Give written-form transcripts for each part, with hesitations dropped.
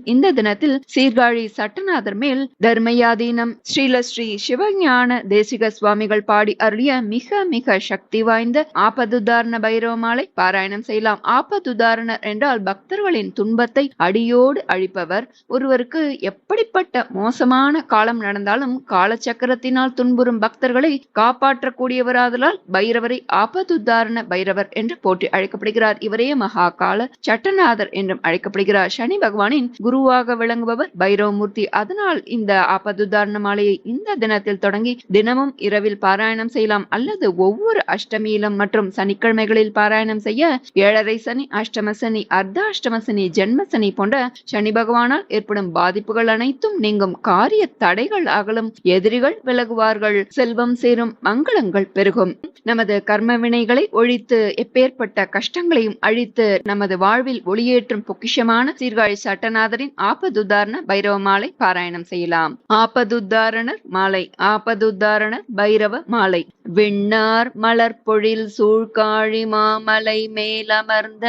இந்த தினத்தில் சீர்காழி சட்டநாதர் மேல் தர்மயாதீனம் ஸ்ரீ சிவஞான தேசிக சுவாமிகள் பாடி அருளிய மிக மிக சக்தி வாய்ந்த ஆபதுதாரண பைரவ மாலை பாராயணம் செய்யலாம். ஆபதுதாரணர் என்றால் பக்தர்களின் துன்பத்தை அடியோடு அழிப்பவர். ஒருவருக்கு எப்படிப்பட்ட மோசமான காலம் நடந்தாலும் காலச்சக்கரத்தினால் துன்புறும் பக்தர்களை காப்பாற்றக்கூடியவராதலால் பைரவரை ஆபதுதாரண பைரவர் என்று போற்றி அழைக்கப்படுகிறார். இவரே மகாகால சட்டநாதர் என்றும் அழைக்கப்படுகிறார். சனி பகவானின் குருவாக விளங்குபவர் பைரவமூர்த்தி. அதனால் இந்த ஆபதுதாரண மாலையை இந்த தினத்தில் தொடங்கி தினமும் இரவில் பாராயணம் செய்யலாம் அல்லது ஒவ்வொரு அஷ்டமியிலும் மற்றும் சனிக்கிழமைகளில் பாராயணம் செய்ய 7.5 சனி, அஷ்டம சனி, அர்த்தாஷ்டம சனி, ஜென்ம சனி போன்ற சனி பகவானால் ஏற்படும் பாதிப்புகள் அனைத்தும் நீங்கும், காரிய தடைகள் அகலும், எதிரிகள் விலகுவார்கள், செல்வம் சேரும், மங்களங்கள் பெருகும். நமது கர்ம வினைகளை ஒழித்து எப்பேற்பட்ட கஷ்டங்களையும் அழித்து நமது வாழ்வில் ஒளியேற்றும் பொக்கிஷமான சீர்காழி சட்டநாதரின் ஆபதுதாரண பைரவ மாலை பாராயணம் செய்யலாம். ஆபதுதாரணர் மாலை. ஆபதுதாரணர் பைரவ மாலை. விண்ணார் மலர்பொழில் சூழ்காழி மாமலை மேலமர்ந்த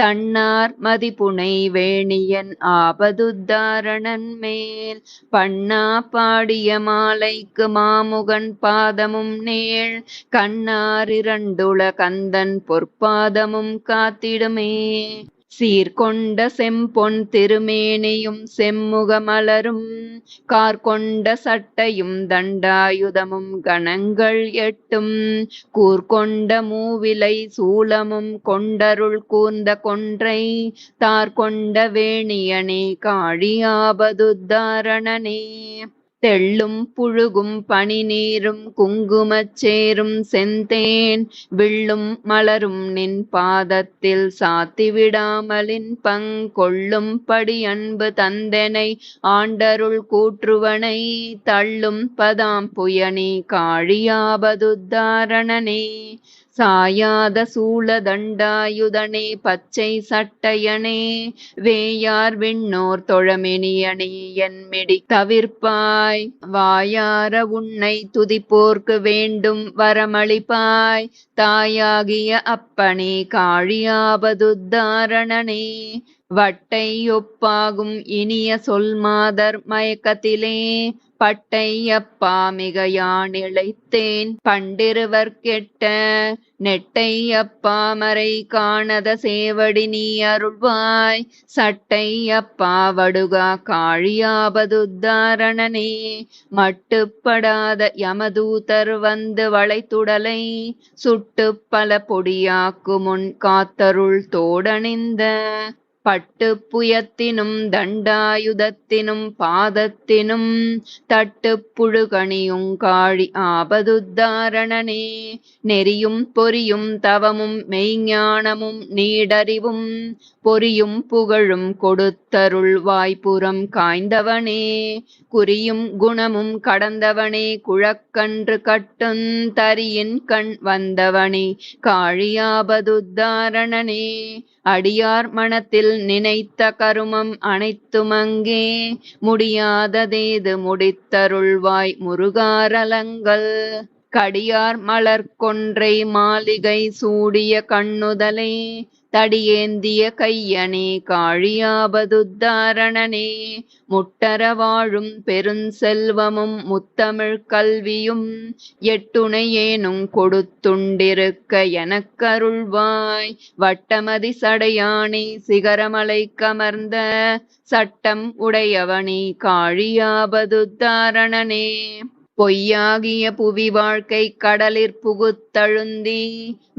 தன்னார் மதிப்புனை வேணியன் ஆபதுத்தாரணன் மேல் பண்ணா பாடிய மாலைக்கு மாமுகன் பாதமும் நேள் கண்ணார் இரண்டுள கந்தன் பொற்பாதமும் காத்திடுமே. சீர்கொண்ட செம்பொன் திருமேனியும் செம்முக மலரும் கார்கொண்ட சட்டையும் தண்டாயுதமும் கணங்கள் 8ம் கூர்கொண்ட மூவிலை சூலமும் கொண்டருள் கூர்ந்த கொன்றை தார்கொண்ட வேணியனே காழி ஆபதுத்தாரணனே. தெள்ளும் புழுகும் பனி நீரும் குங்குமச் சேரும் செந்தேன் விள்ளும் மலரும் நின் பாதத்தில் சாத்திவிடாமலின் பங்கொள்ளும் படி அன்பு தந்தனை ஆண்டருள் கூற்றுவனை தள்ளும் பதாம் புயனி காழியாபதுத்தாரணனே. சாயாத சூழ தண்டாயுதனே பச்சை சட்டையனே வேயார் விண்ணோர் தொழமெனியனே என்மிடி தவிர்ப்பாய் வாயார உன்னை துதிப்போர்க்கு வேண்டும் வரமளிப்பாய் தாயாகிய அப்பனே காழியாபதுத்தாரணனே. வட்டை ஒப்பாகும் இனிய சொல் மாதர் மயக்கத்திலே பட்டை அப்பா மிகையான் இழைத்தேன் பண்டிருவர் கெட்ட நெட்டை அப்பா மறை காணத சேவடி நீ அருள்வாய் சட்டை அப்பா வடுகா காழியாபதுத்தாரணனே. மட்டுப்படாத யமதூதர் வந்து வளைத்துடலை சுட்டு பல பொடியாக்கு முன் காத்தருள் தோடணிந்த பட்டு புயத்தினும் தண்டாயுதத்தினும் பாதத்தினும் தட்டு புழுகணியும் காழி ஆபதுத்தாரணனே. நெறியும் பொறியும் தவமும் மெய்ஞானமும் நீடறிவும் பொறியும் புகழும் கொடுத்தருள் வாய்ப்புறம் காய்ந்தவனே. குறியும் குணமும் கடந்தவனே குழக்கன்று கட்டுந் தரியின் கண் வந்தவனே காழியாபதுத்தாரணனே. அடியார் மனத்தில் நினைத்த கருமம் அனைத்துமங்கே முடியாததேது முடித்தருள்வாய் முருகாரலங்கள். கடியார் மலர் கொன்றை மாளிகை சூடிய கண்ணுதலே தடியேந்திய கையனே காழியாபதுத்தாரணனே. முட்டர வாழும் பெருஞ்செல்வமும் முத்தமிழ் கல்வியும் எட்டுணை ஏனும் கொடுத்துண்டிருக்க எனக்கருள்வாய் வட்டமதி சடையானே சிகரமலை கமர்ந்த சட்டம் உடையவனே காழியாபதுத்தாரணனே. பொய்யாகிய புவி வாழ்க்கை கடலிற் புகுத்தழுந்தி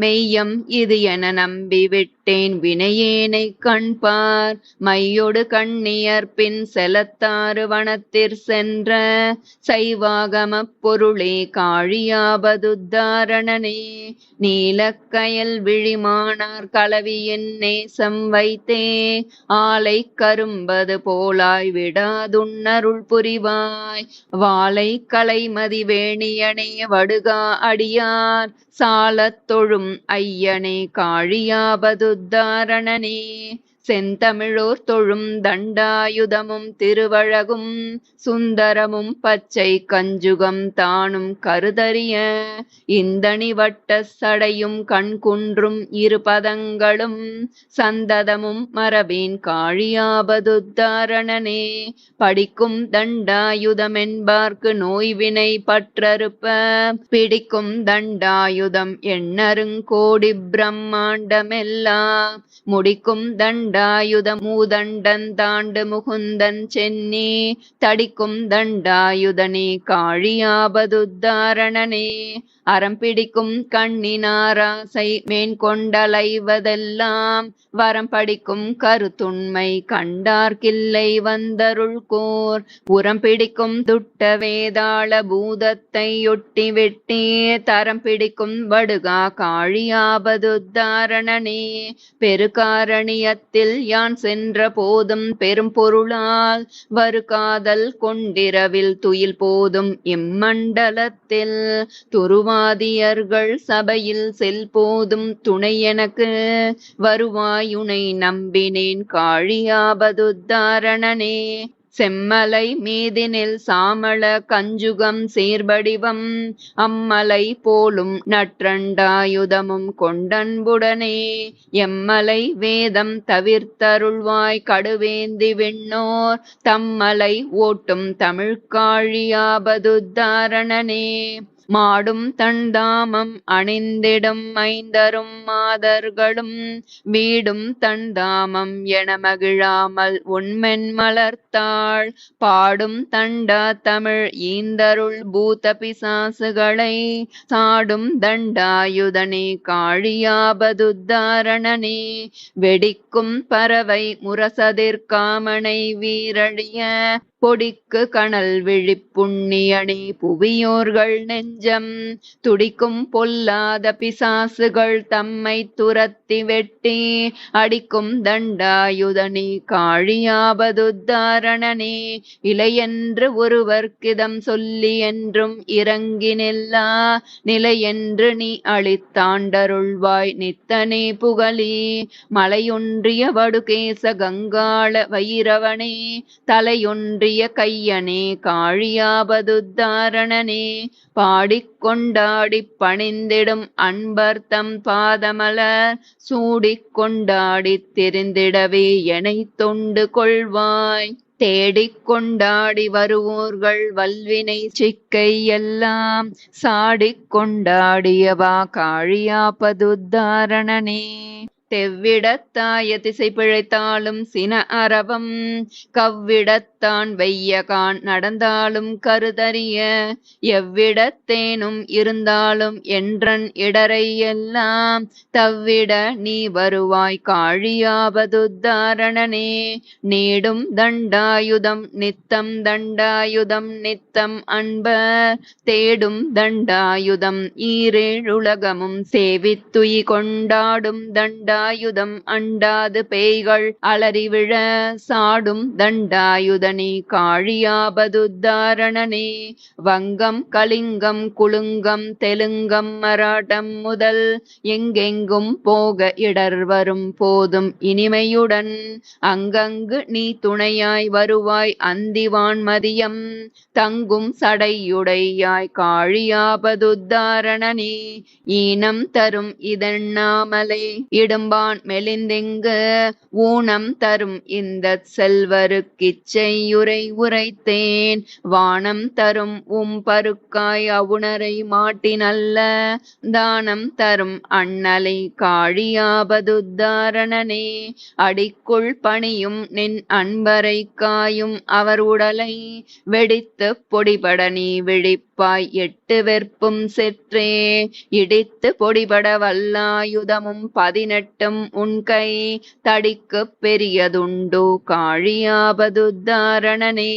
மெய்யம் இது என நம்பி விட்டேன் வினையேனை கண்பார் மையொடு கண்ணியர் பின் செலத்தாறு வனத்திற் சென்ற சைவாகம பொருளே காழியாபதுத்தாரணனே. நீலக்கயல் விழிமானார் கலவியின் நேசம் வைத்தே ஆலை கரும்பது போலாய் விடாதுன்னருள் புரிவாய் வாலை கலை மதிவேணியனே வடுகா அடியார் சாலத் தொழும் ஐயனே காழியாபதுத்தாரணனே. செந்தமிழோர் தொழும் தண்டாயுதமும் திருவழகும் சுந்தரமும் பச்சை கஞ்சுகம் தானும் கருதறிய இந்தணி வட்ட சடையும் கண்குன்றும் இருபதங்களும் சந்ததமும் மரபின் காழியாபதுத்தாரணனே படிக்கும் தண்டாயுதமென்பார்க்கு நோய்வினை பற்றறுப்ப பிடிக்கும் தண்டாயுதம் எண்ணருங்கோடி பிரம்மாண்டமெல்லாம் முடிக்கும் தண்டாயுத மூதண்டன் தாண்டு முகுந்தன் சென்னி தடிக்கும் தண்டாயுதனே காழியாபதுத்தாரணனே அறம்பிடிக்கும் கண்ணினாராசை மேன்கொண்டலைவதெல்லாம் வரம் படிக்கும் கருத்துண்மை கண்டார்கில்லை வந்தருள்கோர் உரம் பிடிக்கும் துட்ட வேதாள பூதத்தை ஒட்டி வெட்டி தரம் பிடிக்கும் வடுகா காழியாபதுத்தாரணனே பெருகாரணியத்தில் யான் சென்ற போதும் பெரும் பொருளால் வருகாதல் கொண்டிரவில் துயில் போதும் இம்மண்டலத்தில் துருவாதியர்கள் சபையில் செல் போதும் துணை எனக்கு வருவாயுனை நம்பினேன் காழியாபதுத்தாரணனே செம்மலை மீதினில் சாமள கஞ்சுகம் சீர்படிவம் அம்மலை போலும் நற்றண்டாயுதமும் கொண்டன்புடனே எம்மலை வேதம் தவிர்த்தருள்வாய் கடுவேந்தி விண்ணோர் தம்மலை ஓட்டும் தமிழ்காழியாபதுத்தாரணனே மாடும் தண்டாமம் அணிந்திடும் ஐந்தரும் மாதர்களும் வீடும் தண்டாமம் என மகிழாமல் உண்மென் மலர்த்தாள் பாடும் தண்டா தமிழ் ஈந்தருள் பூத பிசாசுகளை சாடும் தண்டாயுதனே காழியாபதுத்தாரணனே வெடிக்கும் பறவை முரசதிர்காமனை வீரழிய பொடிக்கு கணல் விழிப்புண்ணியணி புவியோர்கள் நெஞ்சம் துடிக்கும் பொல்லாத பிசாசுகள் தம்மை துரத்தி வெட்டி அடிக்கும் தண்டாயுதனே காழியாபதுத்தாரணனே இலையென்று ஒருவர்க்கிதம் சொல்லி என்றும் இறங்கி நில்லா நிலையென்று நீ அளித்தாண்டருள்வாய் நித்தனே புகழி மலையொன்றிய வடுகேச கங்காள வைரவனே தலையொன்றிய கையனே காழியாபதுத்தாரணனே பாடிக்கொண்டாடிப் பணிந்திடும் அன்பர் தம் பாதமலர் சூடிக்கொண்டாடித் தெரிந்திடவே எனைத் தொண்டு கொள்வாய் தேடிக்கொண்டாடி வருவோர்கள் வல்வினை சிக்கை எல்லாம் சாடிக்கொண்டாடியவா காழியாபதுத்தாரணனே தெவ்விடத்தாய திசை பிழைத்தாலும் சின அரவம் கவ்விடத்தான் வெய்யகான் நடந்தாலும் கருதறிய எவ்விடத்தேனும் இருந்தாலும் என்றன் இடரை எல்லாம் தவ்விட நீ வருவாய் காழியாபதுத்தாரணனே நீடும் தண்டாயுதம் நித்தம் தண்டாயுதம் நித்தம் அன்பர் தேடும் தண்டாயுதம் ஈரேழுலகமும் சேவித்துயி கொண்டாடும் தண்டாயுதம் அண்டாது பேய்கள் அலறிவிழ சாடும் தண்டாயுதனே காழியாபதுத்தாரணனே வங்கம் கலிங்கம் குலுங்கம் தெலுங்கம் மராட்டம் முதல் எங்கெங்கும் போக இடர் வரும் போதும் இனிமையுடன் அங்கங்கு நீ துணையாய் வருவாய் அந்திவான் மதியம் தங்கும் சடையுடையாய் காழியாபதுத்தாரணனே ஈனம் தரும் இதண்ணாமலே இடும்பான் மெலிந்தெங்கு ஊனம் தரும் இந்த செல்வருக்கிச்சையுரை உரைத்தேன் வானம் தரும் பருக்காய் அவுணரை மாட்டினல்ல தானம் தரும் அண்ணலை காழியாபதுத்தாரணனே அடிக்குள் பணியும் நின் அன்பரை காயும் அவர் உடலை வெடித்து பொடிபட நீ விழிப்பாய் எட்டு வெற்பும் செற்றே இடித்து பொடிபட வல்லாயுதமும் 18 உன் கை தடிக்கு பெரியதுண்டோ காழியாபதுத்தாரணனே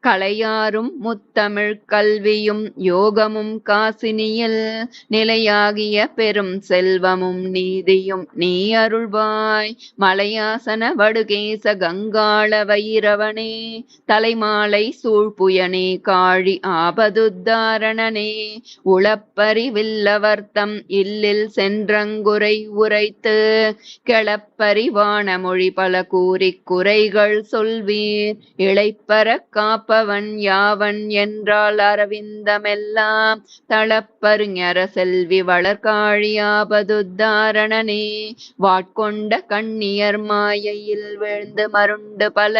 கலையாரும் முத்தமிழ் கல்வியும் யோகமும் காசினியில் நிலையாகிய பெரும் செல்வமும் நீதியும் நீ அருள்வாய். மலையாசன வடுகேச கங்காள வைரவனே, தலைமாலை சூழ்புயனே, காழி ஆபதுத்தாரணனே, உளப்பறிவில்லவர்த்தம் இல்லில் சென்றங்குரை உரைத்து கிளப்பறிவான மொழி பல கூறிக் குறைகள் சொல்வீர். இளைப்பற காப்பவன் யாவன் என்றால் அரவிந்தமெல்லாம் தளப்பருஞர செல்வி வளர்காழி ஆபதுத்தாரணனே, வாட்கொண்ட கண்ணியர் மாயையில் விழுந்து மருண்டு பல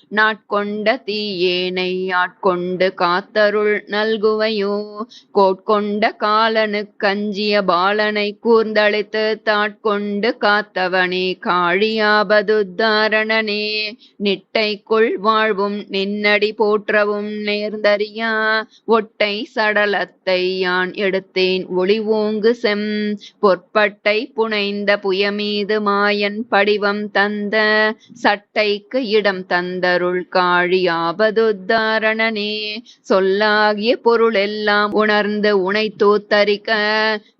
நாட்கொண்ட தீயேனை ஆட்கொண்டு காத்தருள் நல்குவையோ, கோட்கொண்ட காலனுக் கஞ்சிய பாலனை கூர்ந்தளித்து தாட்கொண்டு காத்தவனே, காழி ஆபதுத்தாரணனே, நிட்டைக்குள் வாழ்வும் நின்னடி போற்றவும் நேர்ந்தறியா ஒட்டை சடலத்தை யான் எடுத்தேன் ஒளிவோங்கு செம் பொற்பட்டை புனைந்த புயமீது மாயன் படிவம் தந்த சட்டைக்கு இடம் தந்தருள் காழி ஆபதுத்தாரணனே, சொல்லாகிய பொருளெல்லாம் உணர்ந்து உனை தூத்தரிக்க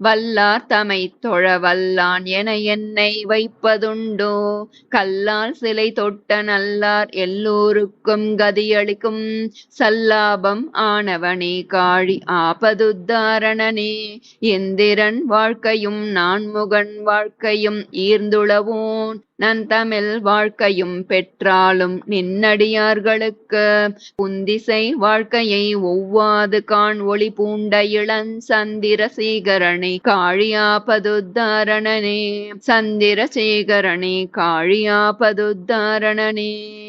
வல்லார் தமை தொழ வல்லான் என என்னை வைப்பதுண்டோ, கல்லால் சிலை தொட்ட நல்லார் எல்லோருக்கும் கதியளிக்கும் சல்லாபம் ஆனவனே, காழி ஆபதுத்தாரணனே, எந்திரன் வாழ்க்கையும் நான்முகன் வாழ்க்கையும் ஈர்ந்துளவோன் நன்தமிழ் வாழ்க்கையும் பெற்றாலும் நின்னடியார்களுக்கு புந்திசை வாழ்க்கையை ஒவ்வாது காண் ஒளி பூண்ட இளன் சந்திரசேகரனே, காழி ஆபதுத்தாரணனே, சந்திரசேகரனே, காழி ஆபதுத்தாரணனே.